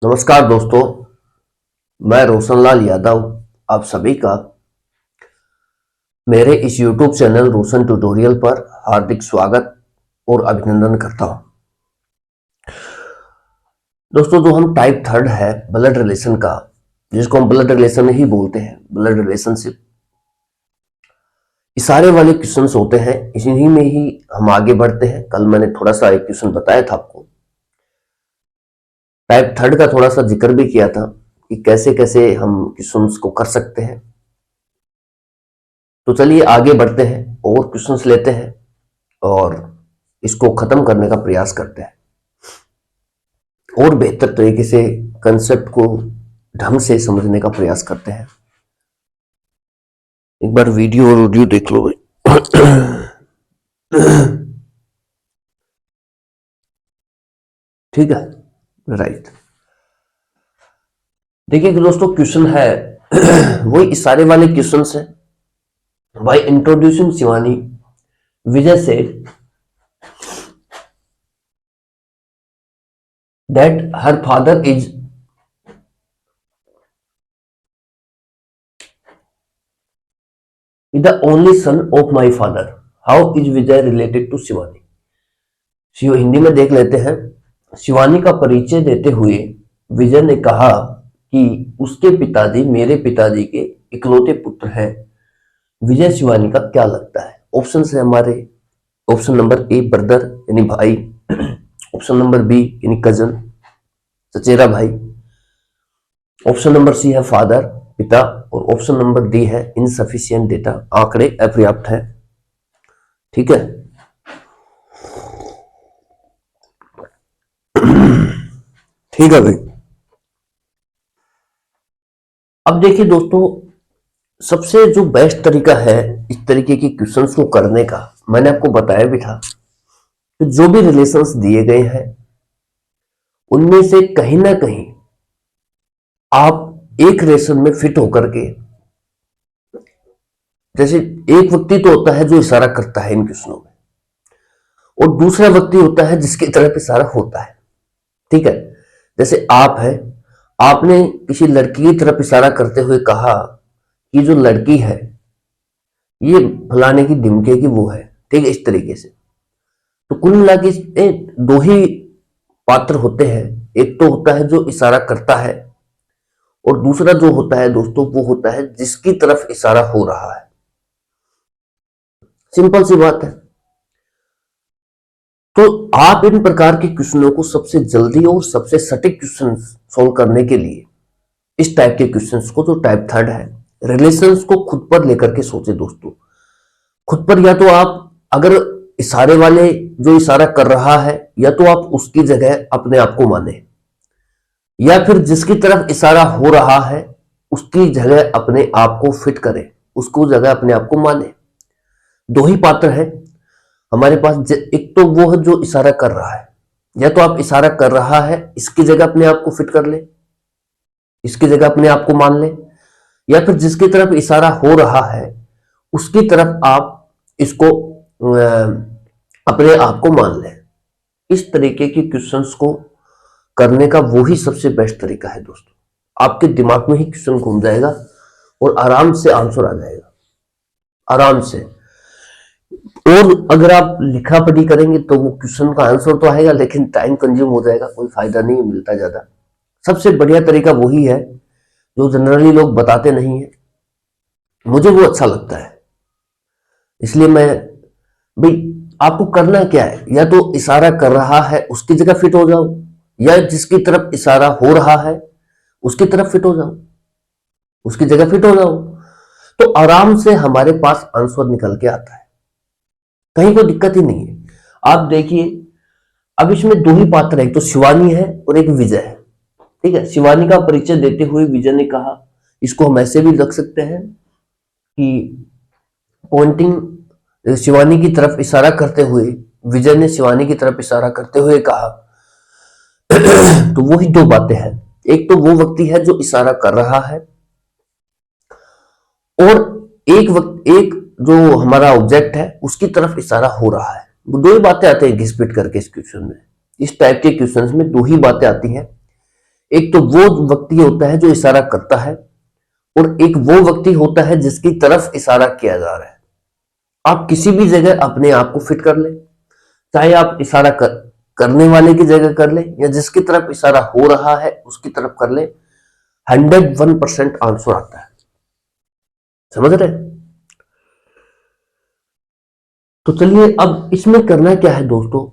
नमस्कार दोस्तों, मैं रोशनलाल यादव आप सभी का मेरे इस YouTube चैनल रोशन ट्यूटोरियल पर हार्दिक स्वागत और अभिनंदन करता हूं। दोस्तों, जो हम टाइप थर्ड है ब्लड रिलेशन का, जिसको हम ब्लड रिलेशन ही बोलते हैं, ब्लड रिलेशनशिप, इशारे वाले क्वेश्चंस होते हैं। इसी में ही हम आगे बढ़ते हैं। कल मैंने थोड़ा सा एक क्वेश्चन बताया था आपको, टाइप थर्ड का थोड़ा सा जिक्र भी किया था कि कैसे कैसे हम क्वेश्चंस को कर सकते हैं। तो चलिए आगे बढ़ते हैं और क्वेश्चंस लेते हैं और इसको खत्म करने का प्रयास करते हैं और बेहतर तरीके से कंसेप्ट को ढंग से समझने का प्रयास करते हैं। एक बार वीडियो और ऑडियो देख लो भाई। ठीक है, राइट। देखिए कि दोस्तों, क्वेश्चन है वही इशारे वाले क्वेश्चन है। बाय इंट्रोड्यूसिंग शिवानी, विजय से that her father is the only son of my father. How is Vijay related to Shivani? Hindi में देख लेते हैं। शिवानी का परिचय देते हुए विजय ने कहा कि उसके पिताजी मेरे पिताजी के इकलौते पुत्र हैं। विजय शिवानी का क्या लगता है? ऑप्शन है हमारे। ऑप्शन नंबर ए ब्रदर यानी भाई, ऑप्शन नंबर बी यानी कजन चचेरा भाई, ऑप्शन नंबर सी है फादर पिता, और ऑप्शन नंबर डी है इनसफिशिएंट डेटा, आंकड़े अपर्याप्त है। ठीक है, ठीक है भाई। अब देखिए दोस्तों, सबसे जो बेस्ट तरीका है इस तरीके के क्वेश्चंस को करने का, मैंने आपको बताया भी था कि जो भी रिलेशंस दिए गए हैं उनमें से कहीं ना कहीं आप एक रिलेशन में फिट होकर के, जैसे एक व्यक्ति तो होता है जो इशारा करता है इन क्वेश्चनों में, और दूसरा व्यक्ति होता है जिसकी तरफ इशारा होता है। ठीक है, जैसे आप है, आपने किसी लड़की की तरफ इशारा करते हुए कहा कि जो लड़की है ये फलाने की ढिमके की वो है। ठीक है, इस तरीके से। तो कुल मिला के दो ही पात्र होते हैं। एक तो होता है जो इशारा करता है, और दूसरा जो होता है दोस्तों वो होता है जिसकी तरफ इशारा हो रहा है। सिंपल सी बात है। तो आप इन प्रकार के क्वेश्चनों को सबसे जल्दी और सबसे सटीक क्वेश्चन सॉल्व करने के लिए इस टाइप के क्वेश्चंस को, जो टाइप थर्ड है, रिलेशंस को खुद पर लेकर के सोचे दोस्तों। खुद पर, या तो आप अगर इशारे वाले जो इशारा कर रहा है, या तो आप उसकी जगह अपने आप को माने, या फिर जिसकी तरफ इशारा हो रहा है उसकी जगह अपने आप को फिट करें, उसको जगह अपने आप को माने। दो ही पात्र है हमारे पास। एक तो वो है जो इशारा कर रहा है, या तो आप इशारा कर रहा है इसकी जगह अपने आप को फिट कर ले, इसकी जगह अपने आप को मान ले, या फिर जिसकी तरफ इशारा हो रहा है उसकी तरफ आप इसको अपने आप को मान लें। इस तरीके के क्वेश्चंस को करने का वो ही सबसे बेस्ट तरीका है दोस्तों। आपके दिमाग में ही क्वेश्चन घूम जाएगा और आराम से आंसर आ जाएगा, आराम से। और अगर आप लिखा पढ़ी करेंगे तो वो क्वेश्चन का आंसर तो आएगा, लेकिन टाइम कंज्यूम हो जाएगा, कोई फायदा नहीं मिलता ज्यादा। सबसे बढ़िया तरीका वही है जो जनरली लोग बताते नहीं है, मुझे वो अच्छा लगता है। इसलिए मैं, भाई आपको करना क्या है, या तो इशारा कर रहा है उसकी जगह फिट हो जाओ, या जिसकी तरफ इशारा हो रहा है उसकी तरफ फिट हो जाओ, उसकी जगह फिट हो जाओ। तो आराम से हमारे पास आंसर निकल के आता है, कहीं कोई दिक्कत ही नहीं है। आप देखिए, अब इसमें दो ही पात्र है, एक तो शिवानी है और एक विजय है। ठीक है, शिवानी का परिचय देते हुए विजय ने कहा, इसको हम ऐसे भी रख सकते हैं कि पॉइंटिंग, शिवानी की तरफ इशारा करते हुए विजय ने शिवानी की तरफ इशारा करते हुए कहा। तो वो ही दो बातें हैं। एक तो वो व्यक्ति है जो इशारा कर रहा है, और एक जो हमारा ऑब्जेक्ट है उसकी तरफ इशारा हो रहा है। वो दो ही बातें आती हैं घिस पिट करके इस क्वेश्चन में। इस टाइप के क्वेश्चन में दो ही बातें आती हैं, एक तो वो व्यक्ति होता है जो इशारा करता है, और एक वो व्यक्ति होता है जिसकी तरफ इशारा किया जा रहा है। आप किसी भी जगह अपने आप को फिट कर ले, चाहे आप इशारा करने वाले की जगह कर ले या जिसकी तरफ इशारा हो रहा है उसकी तरफ कर ले, 101% आंसर आता है। समझ रहे? तो चलिए अब इसमें करना क्या है दोस्तों,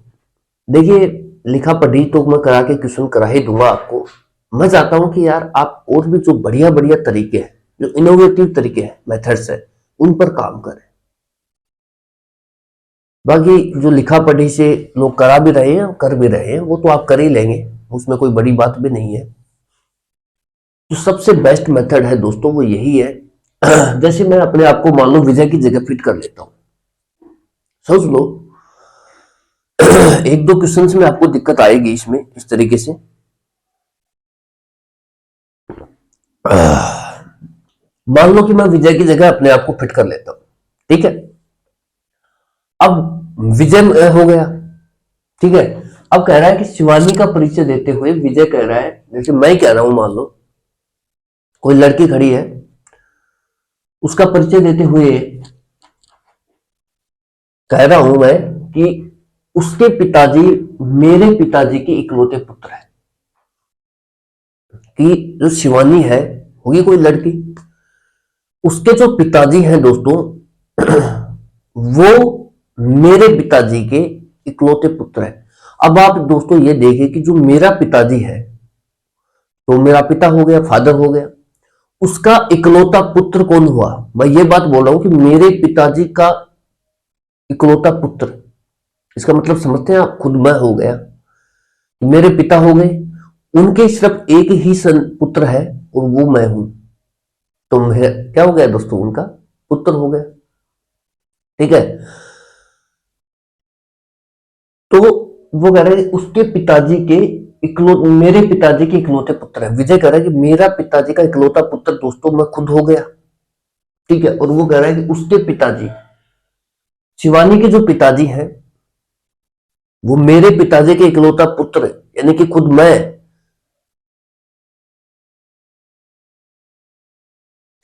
देखिए लिखा पढ़ी तो मैं करा के क्वेश्चन करा ही दूंगा आपको। मैं चाहता हूं कि यार आप और भी जो बढ़िया बढ़िया तरीके हैं, जो इनोवेटिव तरीके हैं, मेथड्स है, उन पर काम करें। बाकी जो लिखा पढ़ी से लोग करा भी रहे हैं, कर भी रहे हैं, वो तो आप कर ही लेंगे, उसमें कोई बड़ी बात भी नहीं है। जो सबसे बेस्ट मेथड है दोस्तों वो यही है। जैसे मैं अपने आप को मान लो विजय की जगह फिट कर लेता हूं, सोच लो। एक दो क्वेश्चंस में आपको दिक्कत आएगी इसमें, इस तरीके से मान लो कि मैं विजय की जगह अपने आप को फिट कर लेता हूं, ठीक है। अब विजय हो गया, ठीक है। अब कह रहा है कि शिवानी का परिचय देते हुए विजय कह रहा है, जैसे मैं कह रहा हूं, मान लो कोई लड़की खड़ी है, उसका परिचय देते हुए कह रहा हूं मैं कि उसके पिताजी मेरे पिताजी के इकलौते पुत्र है। कि जो शिवानी है, होगी कोई लड़की, उसके जो पिताजी हैं दोस्तों, वो मेरे पिताजी के इकलौते पुत्र है। अब आप दोस्तों ये देखिए कि जो मेरा पिताजी है, तो मेरा पिता हो गया, फादर हो गया, उसका इकलौता पुत्र कौन हुआ? मैं ये बात बोल रहा हूं कि मेरे पिताजी का इकलौता पुत्र, इसका मतलब समझते हैं आप, खुद मैं हो गया, मेरे पिता हो गए, उनके सिर्फ एक ही पुत्र है और वो मैं हूं, तो मैं क्या हो गया दोस्तों? उनका पुत्र हो गया, ठीक है। तो वो कह रहे हैं उसके पिताजी के मेरे पिताजी के इकलौते पुत्र है। विजय कह रहा है कि मेरा पिताजी का इकलौता पुत्र दोस्तों मैं खुद हो गया, ठीक है। और वो कह रहा है कि उसके पिताजी, शिवानी के जो पिताजी हैं, वो मेरे पिताजी के इकलौता पुत्र है, यानी कि खुद मैं।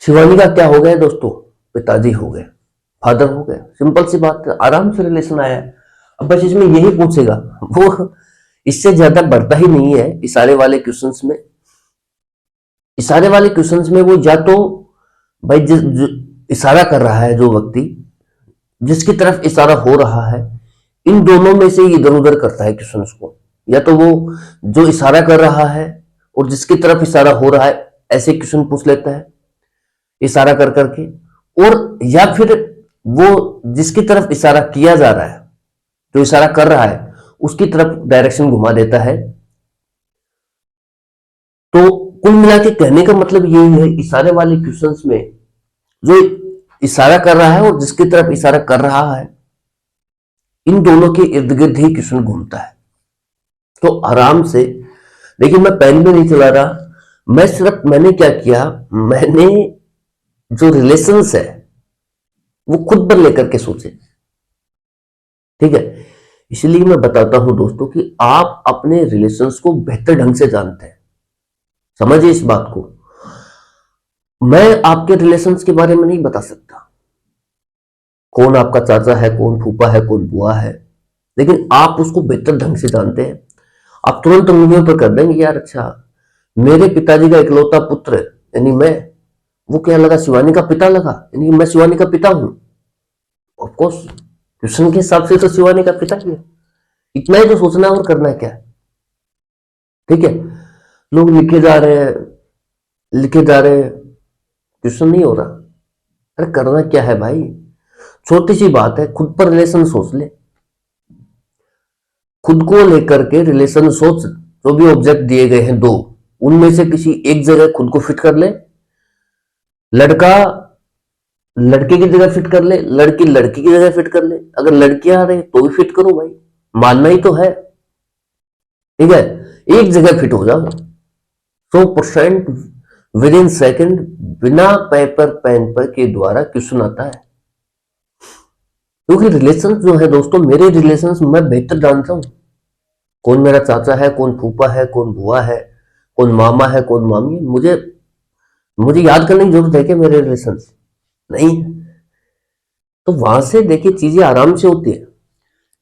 शिवानी का क्या हो गया दोस्तों? पिताजी हो गए, फादर हो गया। सिंपल सी बात है, आराम से रिलेशन आया है। अब बस इसमें यही पूछेगा, वो इससे ज्यादा बढ़ता ही नहीं है। इशारे वाले क्वेश्चंस में, इशारे वाले क्वेश्चंस में वो या तो भाई जो इशारा कर रहा है, जो व्यक्ति जिसकी तरफ इशारा हो रहा है, इन दोनों में से इधर उधर करता है क्वेश्चंस को। या तो वो जो इशारा कर रहा है और जिसकी तरफ इशारा हो रहा है, ऐसे क्वेश्चन पूछ लेता है इशारा कर करके, और या फिर वो जिसकी तरफ इशारा किया जा रहा है, जो इशारा कर रहा है, उसकी तरफ डायरेक्शन घुमा देता है। तो कुल मिला के कहने का मतलब यही है, इशारे वाले क्वेश्चंस में जो इशारा कर रहा है और जिसकी तरफ इशारा कर रहा है, इन दोनों के इर्द गिर्द ही क्वेश्चन घूमता है। तो आराम से देखिए, मैं पेन भी नहीं चला रहा, मैं सिर्फ मैंने क्या किया, मैंने जो रिलेशंस है वो खुद पर लेकर के सोचे, ठीक है। इसलिए मैं बताता हूं दोस्तों कि आप अपने रिलेशंस को बेहतर ढंग से जानते हैं, समझिए इस बात को। मैं आपके रिलेशंस के बारे में नहीं बता सकता, कौन आपका चाचा है, कौन फूफा है, कौन बुआ है, लेकिन आप उसको बेहतर ढंग से जानते हैं। आप तुरंत उंगलियों पर कर देंगे यार, अच्छा मेरे पिताजी का इकलौता पुत्र यानी मैं, वो क्या लगा? शिवानी का पिता लगा, यानी मैं शिवानी का पिता हूं। ऑफ कोर्स क्वेश्चन के हिसाब से तो शिवानी का पिता ही है। इतना ही तो सोचना है, और करना है क्या, ठीक है। लोग लिखे जा रहे हैं, लिखे जा रहे हैं, क्वेश्चन नहीं हो रहा। अरे करना क्या है भाई, छोटी सी बात है, खुद पर रिलेशन सोच ले, खुद को लेकर के रिलेशन सोच। जो भी ऑब्जेक्ट दिए गए हैं दो, उनमें से किसी एक जगह खुद को फिट कर ले। लड़का लड़के की जगह फिट कर ले, लड़की लड़की की जगह फिट कर ले। अगर लड़कियां आ रही तो भी फिट करो भाई, मानना ही तो है, ठीक है। एक जगह फिट हो जाओ 100% विद इन सेकेंड, बिना पेपर पेन पर के द्वारा क्वेश्चन आता है। क्योंकि रिलेशन जो है दोस्तों, मेरे रिलेशन मैं बेहतर जानता हूं, कौन मेरा चाचा है, कौन फूफा है, कौन बुआ है, कौन मामा है कौन मामी है, मुझे मुझे याद करने की जरूरत है कि मेरे रिलेशन नहीं है। तो वहां से देखिए चीजें आराम से होती है।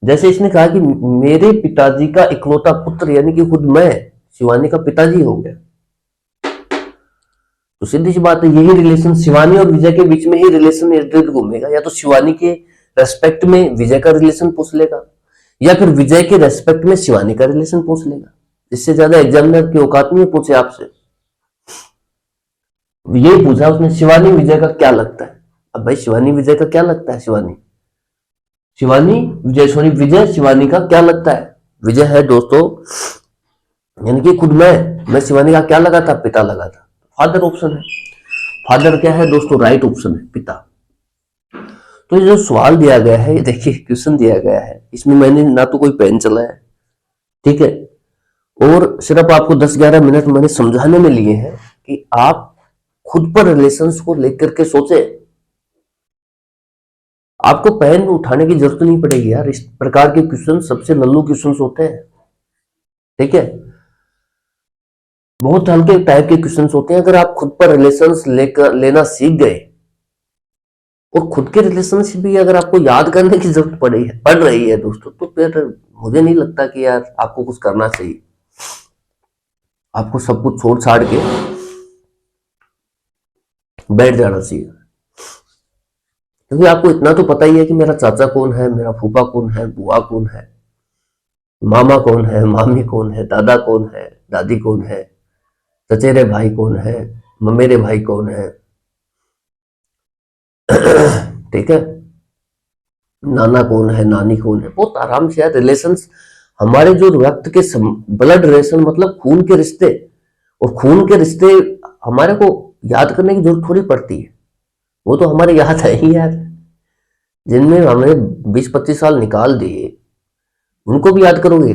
जैसे इसने कहा कि मेरे पिताजी का इकलौता पुत्र, यानी कि खुद मैं शिवानी का पिताजी हो गया। तो सीधी सी बात है, यही रिलेशन शिवानी और विजय के बीच में ही रिलेशन इर्द गिर्द घूमेगा। या तो शिवानी के रेस्पेक्ट में विजय का रिलेशन पूछ लेगा, या फिर विजय के रेस्पेक्ट में शिवानी का रिलेशन पूछ लेगा। इससे ज्यादा एग्जामिनर की औकात नहीं पूछे आपसे। ये पूछा उसने, शिवानी विजय का क्या लगता है। अब भाई शिवानी विजय का क्या लगता है, शिवानी शिवानी विजय सॉरी विजय शिवानी का क्या लगता है। विजय है दोस्तों, यानी कि खुद मैं शिवानी का क्या लगा था, पिता लगा था। फादर ऑप्शन है। फादर क्या है दोस्तों, राइट ऑप्शन है, पिता। तो ये जो सवाल दिया गया है, ये देखिए क्वेश्चन दिया गया है, इसमें मैंने ना तो कोई पेन चला है, ठीक है, और सिर्फ आपको 10-11 मिनट मैंने समझाने में लिए हैं कि आप खुद पर रिलेशंस को लेकर के सोचे। आपको पेन उठाने की जरूरत नहीं पड़ेगी यार, इस प्रकार के क्वेश्चन सबसे लल्लू क्वेश्चन होते हैं, ठीक है, बहुत हल्के टाइप के क्वेश्चन होते हैं। अगर आप खुद पर रिलेशंस लेकर लेना सीख गए और खुद के रिलेशनशिप भी अगर आपको याद करने की जरूरत पड़ रही है दोस्तों, तो फिर मुझे नहीं लगता कि यार आपको कुछ करना चाहिए। आपको सब कुछ छोड़ छाड़ के बैठ जाना चाहिए, क्योंकि आपको इतना तो पता ही है कि मेरा चाचा कौन है, मेरा फूफा कौन है, बुआ कौन है, मामा कौन है, मामी कौन है, दादा कौन है, दादी कौन है, चचेरे भाई कौन है, ममेरे भाई कौन है, ठीक है, नाना कौन है, नानी कौन है। बहुत आराम से यार रिलेशंस, हमारे जो रक्त के ब्लड रिलेशन मतलब खून के रिश्ते, और खून के रिश्ते हमारे को याद करने की जरूरत थोड़ी पड़ती है, वो तो हमारे याद है ही यार। जिनमें हमने 20-25 साल निकाल दिए, उनको भी याद करोगे,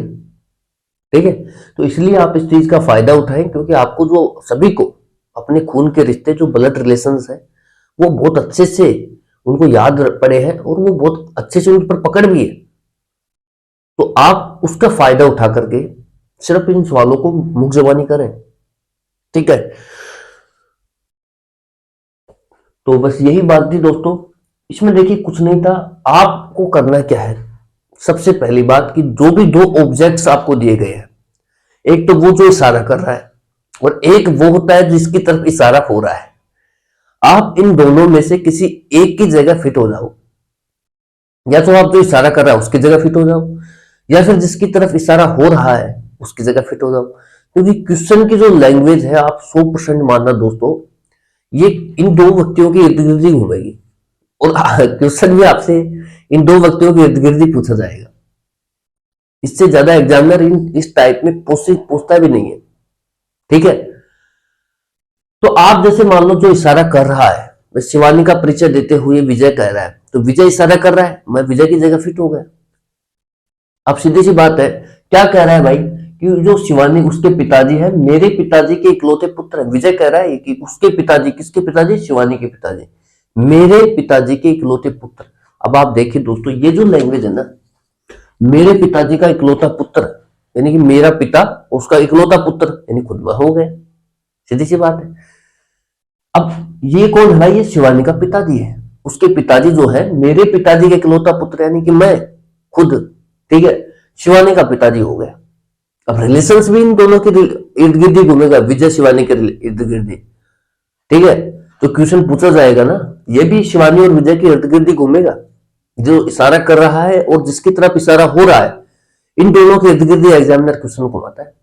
ठीक है। तो इसलिए आप इस चीज का फायदा उठाएं, क्योंकि आपको जो सभी को अपने खून के रिश्ते जो ब्लड रिलेशंस है वो बहुत अच्छे से उनको याद पड़े हैं, और वो बहुत अच्छे से उन पर पकड़ भी है। तो आप उसका फायदा उठा करके सिर्फ इन सवालों को मुख जबानी करें, ठीक है। तो बस यही बात थी दोस्तों, इसमें देखिए कुछ नहीं था। आपको करना क्या है, सबसे पहली बात कि जो भी दो ऑब्जेक्ट्स आपको दिए गए हैं, एक तो वो जो इशारा कर रहा है, और एक वो होता है जिसकी तरफ इशारा हो रहा है। आप इन दोनों में से किसी एक की जगह फिट हो जाओ। या तो आप जो इशारा कर रहा है उसकी जगह फिट हो जाओ, या फिर जिसकी तरफ इशारा हो रहा है उसकी जगह फिट हो जाओ। क्योंकि क्वेश्चन की जो लैंग्वेज है, आप 100% मानना दोस्तों, ये इन दो व्यक्तियों की इर्द गिर्द ही घूमेगी, और क्वेश्चन भी आपसे इन दो व्यक्तियों के इर्द गिर्द ही पूछा जाएगा। इससे ज्यादा एग्जामिनर इस टाइप में पूछता भी नहीं है, ठीक है। तो आप जैसे मान लो जो इशारा कर रहा है, शिवानी का परिचय देते हुए विजय कह रहा है, तो विजय इशारा कर रहा है, मैं विजय की जगह फिट हो गया। अब सीधी सी बात है, क्या कह रहा है भाई कि जो शिवानी उसके पिताजी है, मेरे पिताजी के इकलौते पुत्र है। विजय कह रहा है कि उसके पिताजी, किसके पिताजी, शिवानी के पिताजी, मेरे पिताजी के इकलौते पुत्र। अब आप देखिए दोस्तों, ये जो लैंग्वेज है ना, मेरे पिताजी का इकलौता पुत्र, यानी कि मेरा पिता उसका इकलौता पुत्र, यानी खुद वह हो गए, सीधी सी बात है। अब ये कौन है भाई, ये शिवानी का पिताजी है। उसके पिताजी जो है मेरे पिताजी के इकलौता पुत्र, यानी कि मैं खुद, ठीक है, शिवानी का पिताजी हो गया। अब रिलेशंस भी इन दोनों के इर्द गिर्द ही घूमेगा, विजय शिवानी के इर्द गिर्द, ठीक है। तो क्वेश्चन पूछा जाएगा ना, ये भी शिवानी और विजय के इर्द गिर्द ही घूमेगा। जो इशारा कर रहा है और जिसकी तरफ इशारा हो रहा है, इन दोनों के इर्द गिर्द एग्जामिनर क्वेश्चन घुमाता है,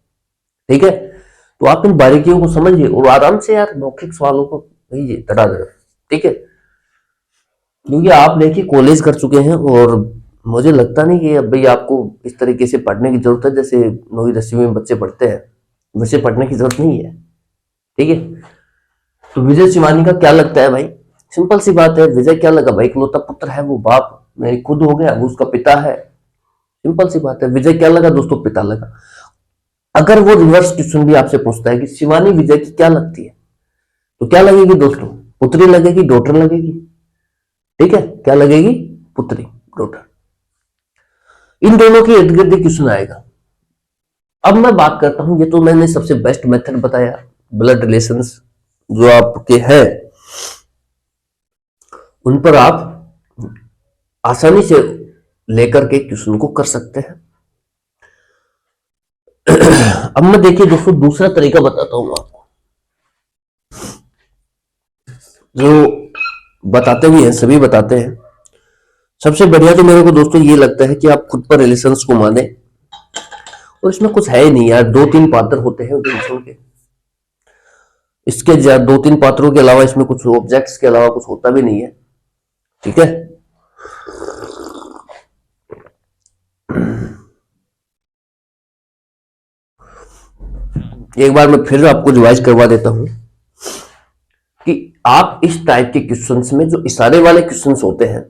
ठीक है। तो आप इन बारीकियों को समझिए और आराम से यार मौखिक सवालों को भेजिए धड़ाधड़, ठीक है। क्योंकि आप देखिए कॉलेज कर चुके हैं, और मुझे लगता नहीं कि अब भाई आपको इस तरीके से पढ़ने की जरूरत है जैसे 9वीं-10वीं में बच्चे पढ़ते हैं, वैसे पढ़ने की जरूरत नहीं है, ठीक है। तो विजय शिवानी का क्या लगता है भाई, सिंपल सी बात है, विजय क्या लगा भाई, इकलौता पुत्र है, वो बाप मेरी खुद हो गया, वो उसका पिता है, सिंपल सी बात है। विजय क्या लगा दोस्तों, पिता लगा। अगर वो रिवर्स क्वेश्चन भी आपसे पूछता है कि शिवानी विजय की क्या लगती है, तो क्या लगेगी दोस्तों, पुत्री लगेगी, डॉटर लगेगी, ठीक है, क्या लगेगी, पुत्री, डॉटर। इन दोनों के इर्द गिर्द क्वेश्चन आएगा, अब मैं बात करता हूं, ये तो मैंने सबसे बेस्ट मेथड बताया, ब्लड रिलेशंस जो आपके हैं उन पर आप आसानी से लेकर के क्वेश्चन को कर सकते हैं। अब मैं देखिए दोस्तों दूसरा तरीका बताता हूं आपको, जो बताते भी हैं, सभी बताते हैं। सबसे बढ़िया तो मेरे को दोस्तों ये लगता है कि आप खुद पर रिलेशंस को माने, और इसमें कुछ है ही नहीं यार, दो तीन पात्र होते हैं रिलेशन के, इसके दो तीन पात्रों के अलावा इसमें कुछ ऑब्जेक्ट्स के अलावा कुछ होता भी नहीं है। ठीक है, एक बार मैं फिर आपको रिवाइज करवा देता हूं कि आप इस टाइप के क्वेश्चंस में, जो इशारे वाले क्वेश्चंस होते हैं,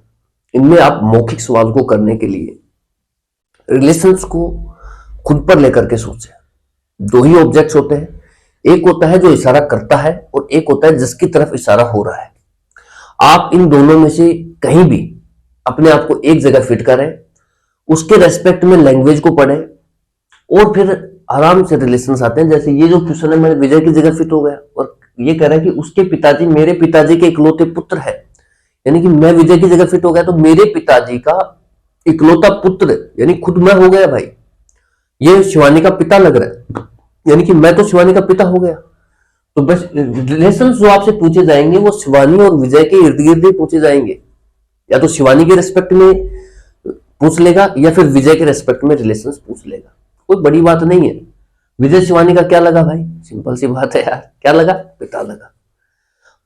इनमें आप मौखिक सवाल को करने के लिए रिलेशंस को खुद पर लेकर के सोचें। दो ही ऑब्जेक्ट्स होते हैं, एक होता है जो इशारा करता है और एक होता है जिसकी तरफ इशारा हो रहा है। आप इन दोनों में से कहीं भी अपने आप को एक जगह फिट करें, उसके रेस्पेक्ट में लैंग्वेज को पढ़ें, और फिर आराम से रिलेशंस आते हैं। जैसे ये जो क्वेश्चन है, मैंने विजय की जगह फिट हो गया, और ये कह रहा है कि उसके पिताजी मेरे पिताजी के इकलौते पुत्र है, यानी कि मैं विजय की जगह फिट हो गया तो मेरे पिताजी का इकलौता पुत्र यानी खुद मैं हो गया भाई। ये शिवानी का पिता लग रहा है, यानी कि मैं तो शिवानी का पिता हो गया। तो बस रिलेशन जो आपसे पूछे जाएंगे वो शिवानी और विजय के इर्द गिर्द ही पूछे जाएंगे, या तो शिवानी के रेस्पेक्ट में पूछ लेगा या फिर विजय के रेस्पेक्ट में रिलेशन पूछ लेगा। कोई बड़ी बात नहीं है। विजय शिवानी का क्या लगा भाई, सिंपल सी बात है यार, क्या लगा, पिता लगा।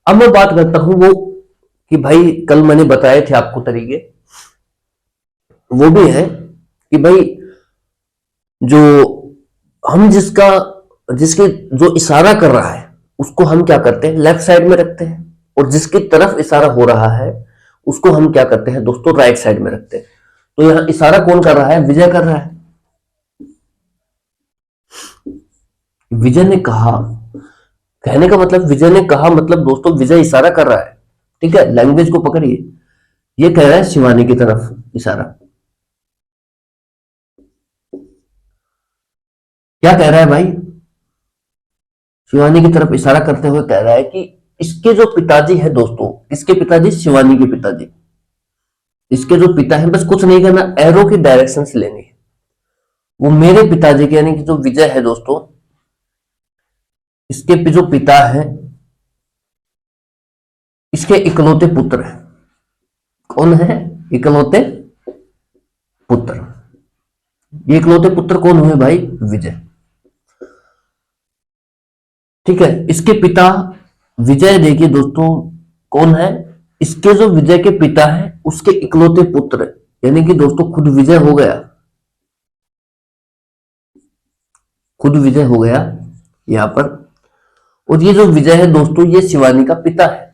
अब मैं बात करता हूं वो कि भाई कल मैंने बताए थे आपको तरीके, वो भी है कि भाई जो हम जिसके जो इशारा कर रहा है उसको हम क्या करते हैं, लेफ्ट साइड में रखते हैं, और जिसकी तरफ इशारा हो रहा है उसको हम क्या करते हैं दोस्तों, राइट साइड में रखते हैं। तो यहां इशारा कौन कर रहा है, विजय कर रहा है। विजय ने कहा, कहने का मतलब विजय ने कहा मतलब दोस्तों विजय इशारा कर रहा है। ठीक है, लैंग्वेज को पकड़िए। ये कह रहा है शिवानी की तरफ इशारा। क्या कह रहा है भाई, शिवानी की तरफ इशारा करते हुए कह रहा है कि इसके जो पिताजी है दोस्तों, इसके पिताजी शिवानी के पिताजी, इसके जो पिता है, बस कुछ नहीं करना, एरो की डायरेक्शन से लेनी है। वो मेरे पिताजी के यानी कि जो विजय है दोस्तों, इसके जो पिता है, इसके इकलौते पुत्र है। कौन है, इकलौते पुत्र। ये इकलौते पुत्र कौन हुए भाई, विजय। ठीक है, इसके पिता विजय, देखिए दोस्तों कौन है, इसके जो विजय के पिता है उसके इकलौते पुत्र, यानी कि दोस्तों खुद विजय हो गया, खुद विजय हो गया यहां पर। और ये जो विजय है दोस्तों, ये शिवानी का पिता है,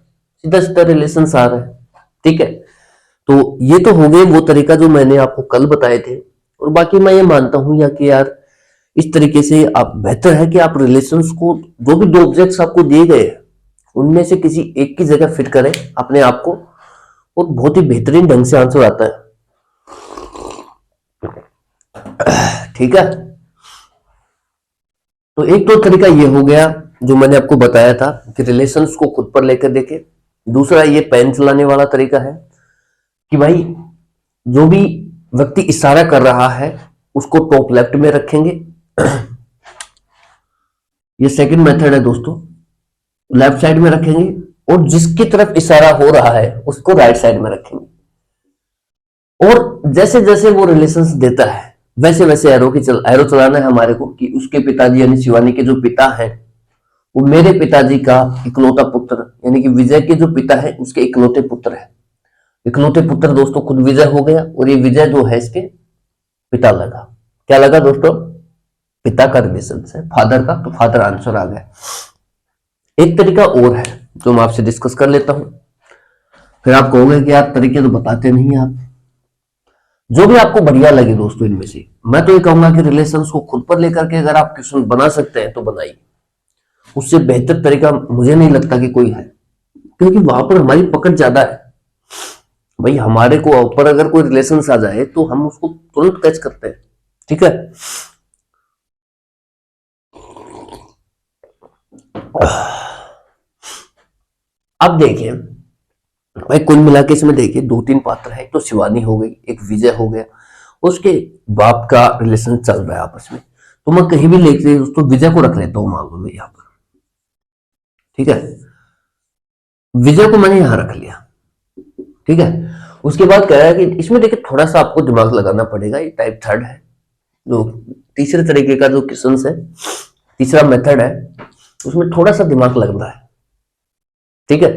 सीधा सीधा रिलेशन आ रहा है। ठीक है, तो ये तो हो गए वो तरीका जो मैंने आपको कल बताए थे। और बाकी मैं ये मानता हूं या कि यार इस तरीके से आप, बेहतर है कि आप रिलेशंस को, जो भी दो ऑब्जेक्ट्स आपको दिए गए हैं उनमें से किसी एक की जगह फिट करें अपने आप को, और बहुत ही बेहतरीन ढंग से आंसर आता है। ठीक है, तो एक तो तरीका ये हो गया जो मैंने आपको बताया था कि रिलेशंस को खुद पर लेकर देखे। दूसरा ये पेन चलाने वाला तरीका है कि भाई जो भी व्यक्ति इशारा कर रहा है उसको टॉप लेफ्ट में रखेंगे। ये सेकंड मेथड है दोस्तों, लेफ्ट साइड में रखेंगे, और जिसकी तरफ इशारा हो रहा है उसको राइट साइड में रखेंगे। और जैसे जैसे वो रिलेशंस देता है वैसे वैसे एरो चलाना है हमारे को कि उसके पिताजी यानी शिवानी के जो पिता है वो मेरे पिताजी का इकलौता पुत्र, यानी कि विजय के जो पिता है उसके इकलौते पुत्र है। इकलौते पुत्र दोस्तों खुद विजय हो गया, और ये विजय जो है इसके पिता लगा। क्या लगा दोस्तों, पिता का रिलेशन है, फादर का, तो फादर आंसर आ गया। एक तरीका और है जो मैं आपसे डिस्कस कर लेता हूं, फिर आप कहोगे कि आप तरीके तो बताते नहीं आप। जो भी आपको बढ़िया लगे दोस्तों इनमें से, मैं तो ये कहूंगा कि रिलेशंस को खुद पर लेकर के अगर आप क्वेश्चन बना सकते हैं तो बनाइए। उससे बेहतर तरीका मुझे नहीं लगता कि कोई है, क्योंकि वहां पर हमारी पकड़ ज्यादा है। भाई हमारे को ऊपर अगर कोई रिलेशन आ जाए तो हम उसको तुरंत कैच करते हैं। ठीक है, अब देखिए भाई, कुल मिला के इसमें देखिए दो तीन पात्र है। एक तो शिवानी हो गई, एक विजय हो गया, उसके बाप का रिलेशन चल रहा है आपस में। तो मैं कहीं भी लेके दोस्तों विजय को रख लेता हूँ मान लो यहाँ पर, ठीक है। विजय को मैंने यहां रख लिया, ठीक है। उसके बाद कह रहा है कि इसमें देखिए थोड़ा सा आपको दिमाग लगाना पड़ेगा। ये टाइप थर्ड है, जो तीसरे तरीके का जो क्वेश्चन है, तीसरा मेथड है, उसमें थोड़ा सा दिमाग लग रहा है, ठीक है।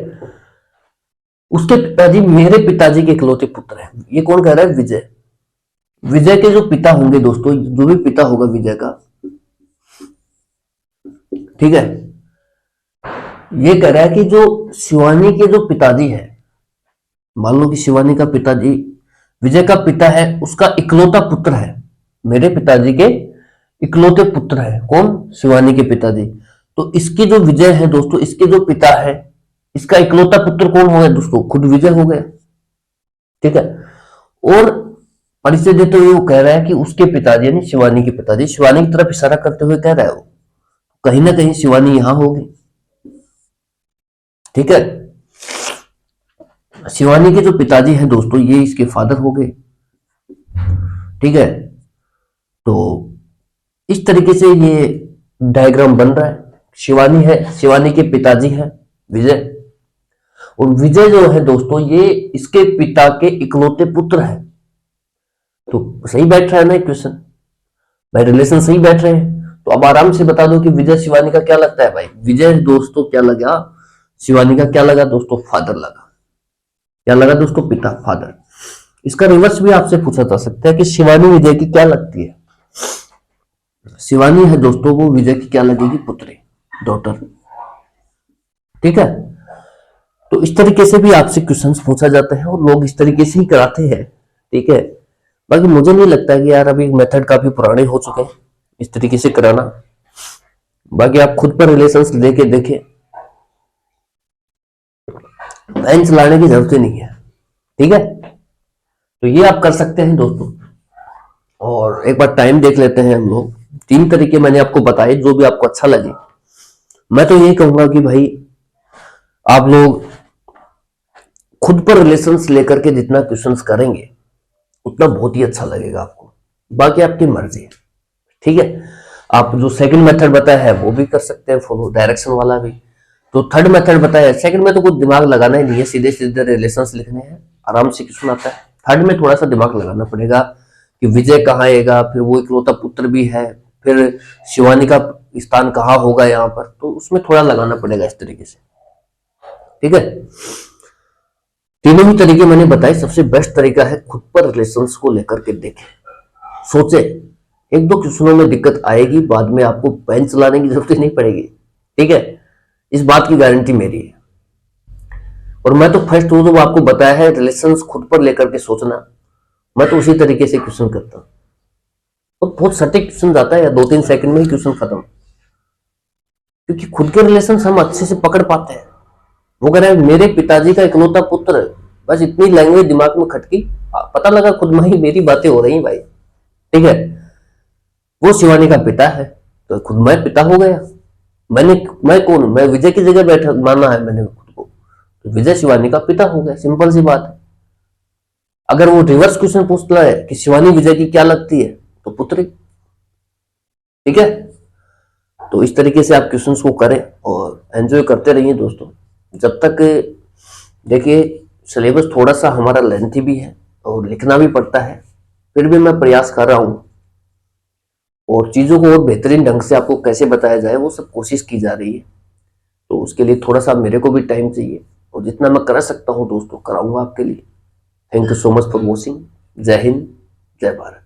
उसके पिताजी मेरे पिताजी के इकलौते पुत्र हैं। ये कौन कह रहा है? विजय। विजय के जो पिता होंगे दोस्तों, जो भी पिता होगा विजय का, ठीक है, ये कह रहा है कि जो शिवानी के जो पिताजी है, मान लो कि शिवानी का पिताजी विजय का पिता है, उसका इकलौता पुत्र है, मेरे पिताजी के इकलौते पुत्र है कौन? शिवानी के पिताजी। तो इसकी जो विजय है दोस्तों, इसके जो पिता है, इसका इकलौता पुत्र कौन हो गया दोस्तों? खुद विजय हो गया, ठीक है। और परिचय देते हुए वो कह रहा है कि उसके पिताजी यानी शिवानी के पिताजी, शिवानी की तरफ इशारा करते हुए कह रहा है वो, कहीं ना कहीं शिवानी यहां होगी, ठीक है। शिवानी के जो पिताजी हैं दोस्तों, ये इसके फादर हो गए, ठीक है। तो इस तरीके से ये डायग्राम बन रहा है। शिवानी है, शिवानी के पिताजी हैं विजय, और विजय जो है दोस्तों, ये इसके पिता के इकलौते पुत्र है। तो सही बैठ रहा है ना इक्वेशन भाई, रिलेशन सही बैठ रहे हैं। तो अब आराम से बता दो कि विजय शिवानी का क्या लगता है भाई? विजय दोस्तों क्या लगा? शिवानी का क्या लगा दोस्तों? फादर लगा। क्या लगा दोस्तों? पिता, फादर। इसका रिवर्स भी आपसे पूछा जा सकता है कि शिवानी विजय की क्या लगती है? शिवानी है दोस्तों, वो विजय की क्या लगेगी? पुत्री, डॉटर, ठीक है। तो इस तरीके से भी आपसे क्वेश्चंस पूछा जाता है और लोग इस तरीके से ही कराते हैं, ठीक है। बाकी मुझे नहीं लगता कि यार अभी मेथड काफी पुराने हो चुके हैं इस तरीके से कराना। बाकी आप खुद पर रिलेशंस लेके देखें, बेंच लाने की जरूरत ही नहीं है, ठीक है। तो ये आप कर सकते हैं दोस्तों। और एक बार टाइम देख लेते हैं हम लोग। तीन तरीके मैंने आपको बताए, जो भी आपको अच्छा लगे। मैं तो यही कहूंगा कि भाई आप लोग खुद पर रिलेशंस लेकर के जितना क्वेश्चंस करेंगे उतना बहुत ही अच्छा लगेगा आपको। बाकी आपकी मर्जी है, ठीक है। आप जो सेकंड मेथड बताया है वो भी कर सकते हैं फॉलो, डायरेक्शन वाला भी। तो थर्ड मेथड बताया, सेकंड में तो कुछ दिमाग लगाना ही नहीं है, सीधे सीधे रिलेशंस लिखने हैं, आराम से क्वेश्चन आता है। थर्ड में थोड़ा सा दिमाग लगाना पड़ेगा कि विजय कहाँ आएगा, फिर वो इकलौता पुत्र भी है, फिर शिवानी का स्थान कहाँ होगा यहाँ पर, तो उसमें थोड़ा लगाना पड़ेगा इस तरीके से, ठीक है। तीनों ही तरीके मैंने बताए, सबसे बेस्ट तरीका है खुद पर रिलेशंस को लेकर के देखें, सोचे। एक दो क्वेश्चनों में दिक्कत आएगी, बाद में आपको पेन चलाने की जरूरत नहीं पड़ेगी, ठीक है। इस बात की गारंटी मेरी है। और मैं तो फर्स्ट हूं, तो आपको बताया है रिलेशंस खुद पर लेकर के सोचना, मैं तो उसी तरीके से क्वेश्चन करता हूं। और बहुत सटीक क्वेश्चन आता है या 2-3 सेकंड में ही क्वेश्चन खत्म, क्योंकि खुद के रिलेशन हम अच्छे से पकड़ पाते हैं। वो कह रहा है मेरे पिताजी का इकलौता पुत्र, बस इतनी लैंग्वेज दिमाग में खटकी, पता लगा खुद में ही मेरी बातें हो रही भाई, ठीक है। वो शिवानी का पिता है, तो खुद मैं पिता हो गया। मैं कौन? मैं विजय की जगह बैठा माना है मैंने खुद को, तो विजय शिवानी का पिता हो गया, सिंपल सी बात है। अगर वो रिवर्स क्वेश्चन पूछता है कि शिवानी विजय की क्या लगती है, तो पुत्री, ठीक है। तो इस तरीके से आप क्वेश्चंस को करें और एंजॉय करते रहिए दोस्तों। जब तक देखिए सिलेबस थोड़ा सा हमारा लेंथी भी है और लिखना भी पड़ता है, फिर भी मैं प्रयास कर रहा हूं, और चीजों को और बेहतरीन ढंग से आपको कैसे बताया जाए वो सब कोशिश की जा रही है। तो उसके लिए थोड़ा सा मेरे को भी टाइम चाहिए, और जितना मैं कर सकता हूं दोस्तों कराऊंगा आपके लिए। Thank you so much for watching. जय हिंद, जय भारत।